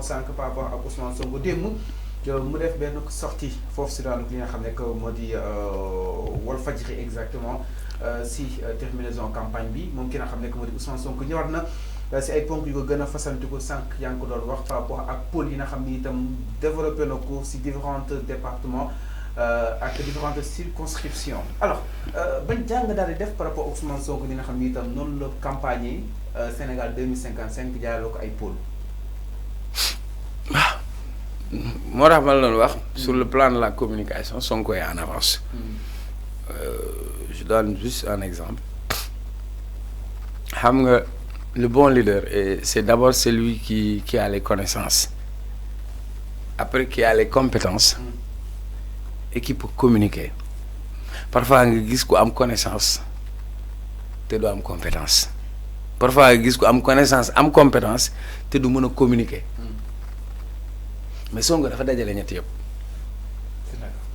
sànq par rapport ak Ousmane Sonko démb mu def benn sortie foofu si daal li nga xam ne que moo di Walfadjri exactement si terminaison campagne bi moom ki nga xam ne que moo di Ousmane Sonko ñëwaat na si ay ponk yu ko gën a fasantiku sànq yaa ngi ko doon wax par rapport ak pôle yi nga xam ni itam développé na ko si différents départements ak différentes circonscriptions alors bañ jàng daal di def par rapport ak Ousmane Sonko li nga xam ni itam noonu la campagne Sénégal 2055 jaarale ko ay pôle. waaw moo tax ma la doon wax sur le plan de la communication Sonko est en avance. Je donne juste un exemple. xam nga le bon leader c'est d'abord celui qui a les connaissances après qui a les compétences et qui peut communiquer parfois nga gis ko am connaissance te du am compétence parfois nga gis ko am connaissance am compétence te du mën a communiquer mais Sonko dafa dajale ñett yëpp.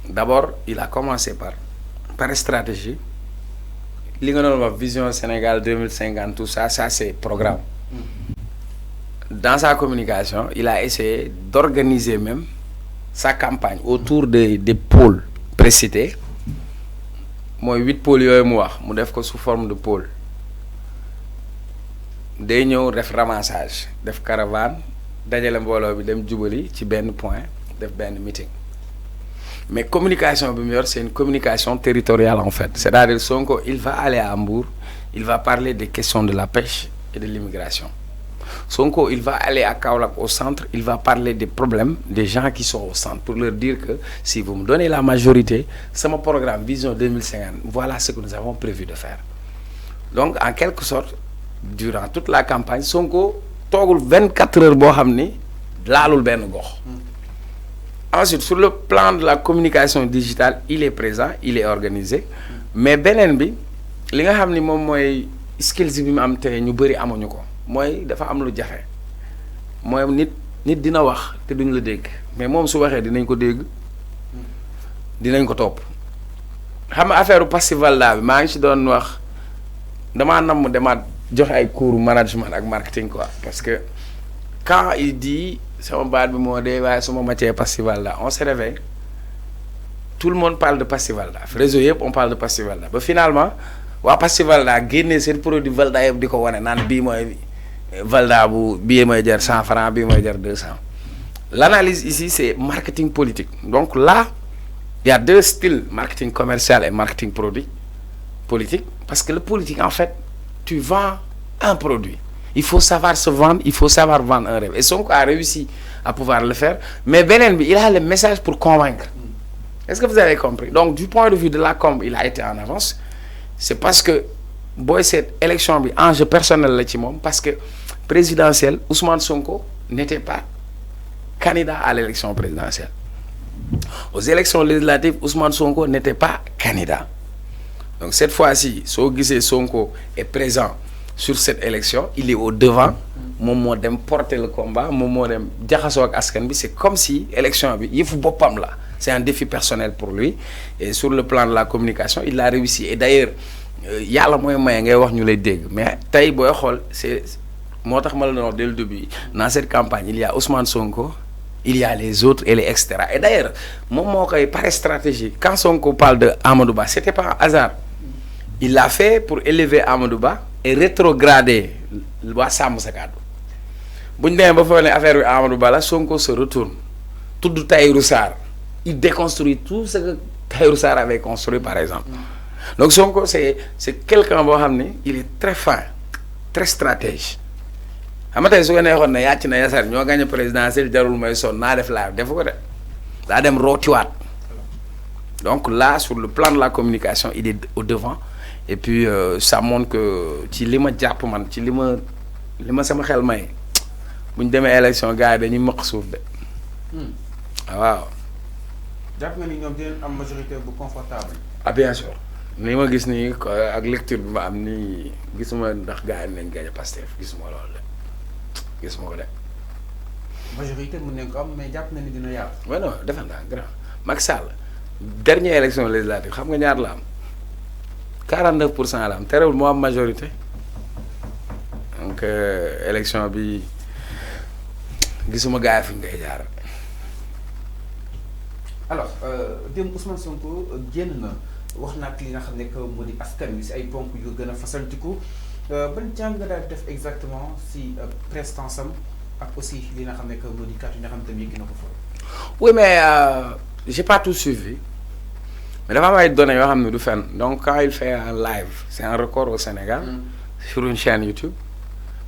D'abord il a commencé par stratégie li nga doon wax vision Sénégal 2050 tout ça c'est programme. Dans sa communication il a essayé d'organiser même sa campagne autour des pôles précités mooy 8 pôles yooyu mu wax mu def ko sous forme de pôle day ñëw def ramassage def caravane dajale mbooloo bi dem jubali ci benn point def benn meeting. Mais communication bi mu yor c'est une communication territoriale en fait c'est-à-dire Sonko il va aller à Mbour il va parler des questions de la pêche et de l'immigration Sonko il va aller à Kaolack au centre il va parler des problèmes des gens qui sont au centre pour leur dire que si vous me donnez la majorité sama programme vision 2050 voilà ce que nous avons prévu de faire donc en quelque sorte durant toute la campagne Sonko toogul 24 heures boo xam ni laalul benn gox. Ensuite, sur le plan de la communication digitale, il est présent, il est organisé. Mais beneen bi li nga xam ni moom mooy skills bi mu am te ñu bëri amuñu ko mooy dafa am lu jafe mooy nit dina wax te duñ la dégg mais moom su waxee dinañ ko dégg dinañ ko topp xam nga affaire Passivalda bi maa ngi ci doon wax damaa nam mu demaat joxe ay cours management ak marketing quoi parce que quand il dit sama baat bi moo dee waaye suma matière Passivalda on se réveille tout le monde parle de Passivalda réseau yëpp on parle de Passivalda ba finalement waa Passivalda génnee seen produit Valda yëpp di ko wane naan bii mooy Valda bu bii mooy jar 100 francs bii mooy jar 200 l'analyse ici c'est marketing politique donc là il y a deux styles marketing commercial et marketing produit politique parce que le politique en fait tu vends un produit. Il faut savoir se vendre, il faut savoir vendre un rêve. Et Sonko a réussi à pouvoir le faire. Mais beneen bi il a le message pour convaincre. Est-ce que vous avez compris? Donc du point de vue de la com, il a été en avance. C'est parce que booy cette élection bi enjeu personnel la ci moom parce que présidentielle Ousmane Sonko n'était pas candidat à l'élection présidentielle. Aux élections législatives Ousmane Sonko n'était pas candidat. Donc cette fois-ci soo gisee Sonko est présent sur cette élection il est au devant moom moo dem porter le combat moom moo dem jaxasoo ak askan bi c'est comme si élection bi yëfu boppam la c'est un défi personnel pour lui et sur le plan de la communication il a réussi et d'ailleurs yàlla mooy maye ngay wax ñu lay dégg mais tey booy xool c'est moo tax ma la doon wax dès le début dans cette campagne il y a Ousmane Sonko il y a les autres et les extra et d'ailleurs moom moo koy par stratégie quand Sonko parle de Amadou Ba c'était pas un hasard il l'a fait pour élever Amadou Ba et rétrograder waa sàmm sa kàddu bu ñu demee ba foog ne affaire bi Amadou Ba la Sonko se retourne tudd Tahirou Sarr il déconstruit tout ce que Tahirou Sarr avait construit par exemple donc Sonko c'est quelqu'un boo xam ne il est très fin très stratège xam nga tey su ko neexoon ne yàcc na yasar ñoo gagné présidentielle jarul may sonn naa def laa def ko de daa dem rootiwaat donc là sur le plan de la communication il est au devant et puis ça montre que ci li ma jàpp man ci li ma sama xel may bu ñu demee élection gars yi dañuy maq suuf de waaw. jàpp nga ni ñoom dinañ am majorité bu confortable. ah bien sûr li ma gis nii ak lecture bi ma am nii gisuma ndax gars yi nañ gagné Pastef gisuma loolu de gisuma ko de. majorité mën nañ ko am mais jàpp na ni dina yaatu. ouais non defe naa grand Macky Sall dernière élection législative xam nga ñaar la am 49% la am terewul moo am majorité donc élection bi gisuma gars yi fi ngay jaar. alors démb Ousmane Sonko génn na wax na ak li nga xam ne que moo di askan wi si ay ponk yu gën a fasantiku ban jàng nga daal def exactement si prestance am ak aussi li nga xam ne que moo di kàddu yi nga xam ne tamit yëg na ko fa. Oui, mais j'ai pas tout suivi. Mais dafa am ay données yoo xam ne du fenn donc quand il fait un live c'est un record au Sénégal. Sur une chaîne YouTube.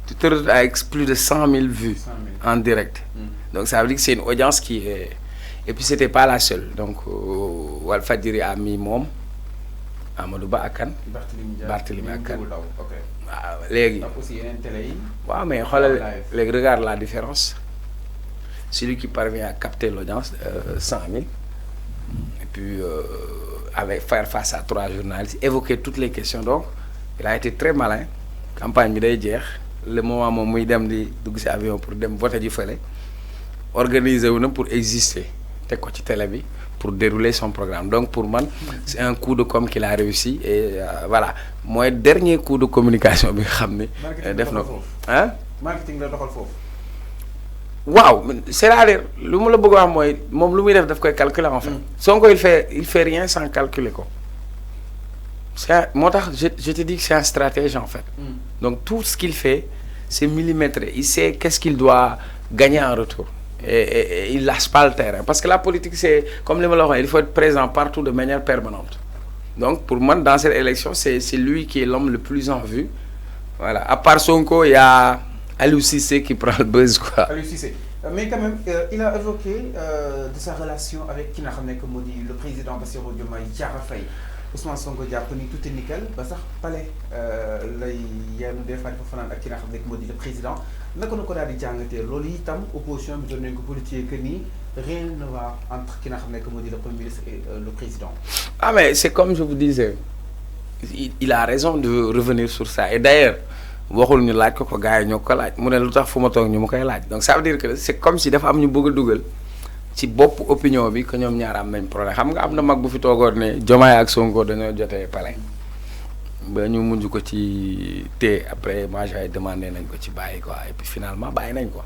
Tu te retrouves avec plus de 100 000 vues 100 000. en direct. Donc ça veut dire que c'est une audience qui est... Et puis c'était pas la seule. Donc Walfadjri a mis Mom, Amadou Ba ak kan. Barthélémy ak kan. ok. waaw léegi. ak aussi yeneen télé yi. waaw mais xoolal léegi regarde la différence. Celui qui parvient à capter l'audience 100 000 et puis avec faire face à 3 journalistes, évoquer toutes les questions. Donc il a été très malin. Campagne bi day jeex le moment moom muy dem di dugg ci avion pour dem voter ji fële organiser wu na pour exister teg ko ci télé bi pour dérouler son programme. Donc pour man c'est un coup de com qu'il a réussi et voilà mooy dernier coup de communication bi nga xam ne def na ko ah marketing la doxal foofu. waaw c'est-à-dire lu mu la bëgg a wax mooy moom lu muy def daf koy calculer en fait. Sonko il fait rien sans calculer ko. Moi, je te dis que c'est un stratège en fait. Donc tout ce qu'il fait, c'est millimétré. Il sait qu'est-ce qu'il doit gagner en retour. Et il lâche pas le terrain. Parce que la politique, c'est comme les malheureux, il faut être présent partout de manière permanente. Donc pour moi, dans cette élection, c'est lui qui est l'homme le plus en vue. Voilà. À part Sonko, il y a Aliou Cissé qui prend le buzz, quoi. Aliou Cissé. Mais quand même, il a évoqué de sa relation avec qui n'a jamais comme dit le président Bassirou Diomaye Diakhar Faye. Ousmane Sonko jàpp ni tout est nickel ba sax palais lay yenn des fois dafa fanaan ak ki nga xam ne moo di le président naka na ko daal di jàngatee loolu itam opposition bi doon nañ ko politiquer que ni rien ne va entre ki nga xam ne moo di le premier ministre et le président. Ah mais c'est comme je vous disais il a raison de revenir sur ça et d'ailleurs waxul ñu laaj ko gars yi ñoo ko laaj mu ne lu tax fu ma toog ñu ma koy laaj donc ça veut dire que c'est comme si dafa am ñu bëgg a dugal ci bopp opinion bi que ñoom ñaar am nañ problème xam nga am na mag bu fi toogoon ne Diomaye ak Sonko dañoo jotee palais ba ñu mujj ko ci té après moi j'avais demandé nañ ko ci bàyyi quoi et puis finalement bàyyi nañ ko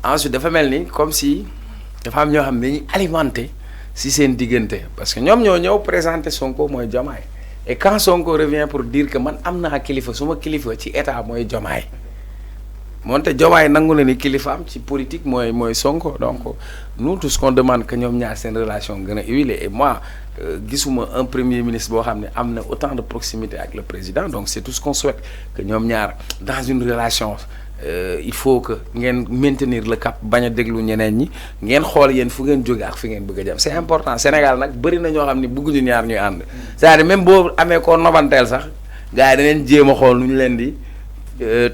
ensuite dafa mel ni comme si dafa am ñoo xam ne dañuy alimenter si seen diggante parce que ñoom ñoo ñëw présenter Sonko mooy Diomaye et quand Sonko revient pour dire que man am naa kilifa suma kilifa ci état mooy Diomaye moonte Diomaye nangu na ni kilifa am ci politique mooy Sonko donc nous tout ce qu'on demande que ñoom ñaar seen relation gën a huilée et moi gisuma un premier ministre boo xam ne am na autant de proximité avec le président donc c'est tout ce qu'on souhaite que ñoom ñaar dans une relation il faut que ngeen maintenir le cap bañ a déglu ñeneen ñi ngeen xool yéen fu ngeen jóge ak fi ngeen bëgg a jëm c'est important Sénégal nag bëri na ñoo xam ne bëgguñu ñaar ñuy ànd c'est-à-dire même boo amee koo nobanteel sax gars yi daneen jéem a xool nu ñu leen di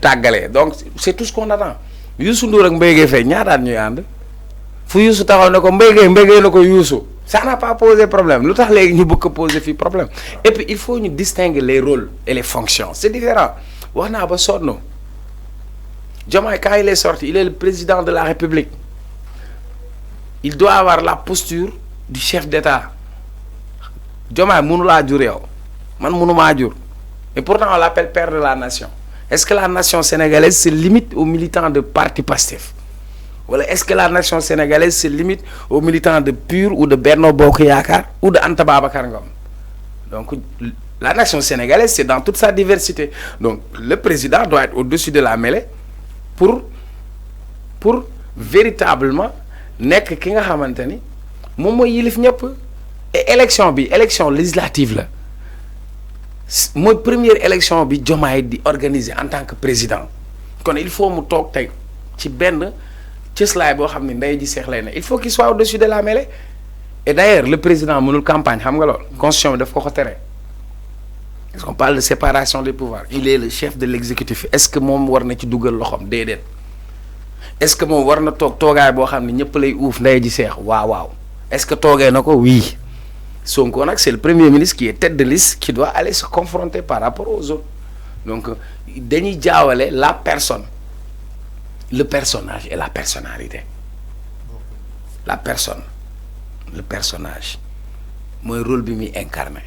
tàggalee donc c'est tout ce qu'on attend Youssou Ndour ak Mbaye Gueye Faye ñaataat ñuy ànd fu Youssou taxaw ne ko Mbaye Gueye na ko Youssou ça n'a pas posé problème lu tax léegi ñu bëgg ko poser fii problème et puis il faut ñu distinguer les rôles et les fonctions c'est différent wax naa ba sonn Diomaye quand il est sorti il est le président de la République il doit avoir la posture du chef d'État Diomaye mënulaa jur yow man mënumaa jur et pourtant on l'appelle père de la nation. Est-ce que la nation sénégalaise se limite aux militants de parti Pastef ou est-ce que la nation sénégalaise se limite aux militants de PUR ou de Benno Bokk Yaakaar ou de Anta Babacar Ngom? Donc la nation sénégalaise c'est dans toute sa diversité donc le président doit être au-dessus de la mêlée pour véritablement nekk ki nga xamante ni moom mooy yilif ñëpp et élection législative la mooy première élection bi Diomaye di organiser en tant que président kon il faut mu toog tey ci benn cëslaay boo xam ne ndey ji seex lay ne il faut qu'il soit au-dessus de la mêlée et d'ailleurs le président mënul campagne xam nga loolu constitution bi daf ko tere parce qu'on parle de séparation des pouvoirs il est le chef de l'exécutif est-ce que moom war na ci dugal loxoom déedéet est-ce que moom war na toogaay boo xam ne ñëpp lay uuf ndey ji seex waaw est-ce que toogee na ko oui Sonko nag c'est le premier ministre qui est tête de liste qui doit aller se confronter par rapport aux autres donc dañuy jaawale la personne le personnage et la personnalité la personne le personnage mooy rôle bi muy incarné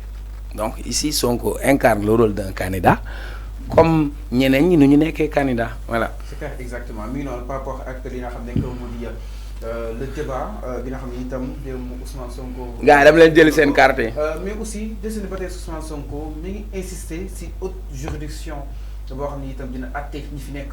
donc ici Sonko incarne le rôle d'un candidat comme ñeneen ñi nu ñu nekkee candidat voilà. c'est clair exactement mi ngi noonu par rapport ak li nga xam ne moo di le débat bi nga xam ne itam Ousmane Sonko. gars yi dama leen jëli seen carte yi. mais aussi desandi ba tey Ousmane Sonko mi ngi insister si haute juridiction boo xam ne itam dina àtte ñi fi nekk.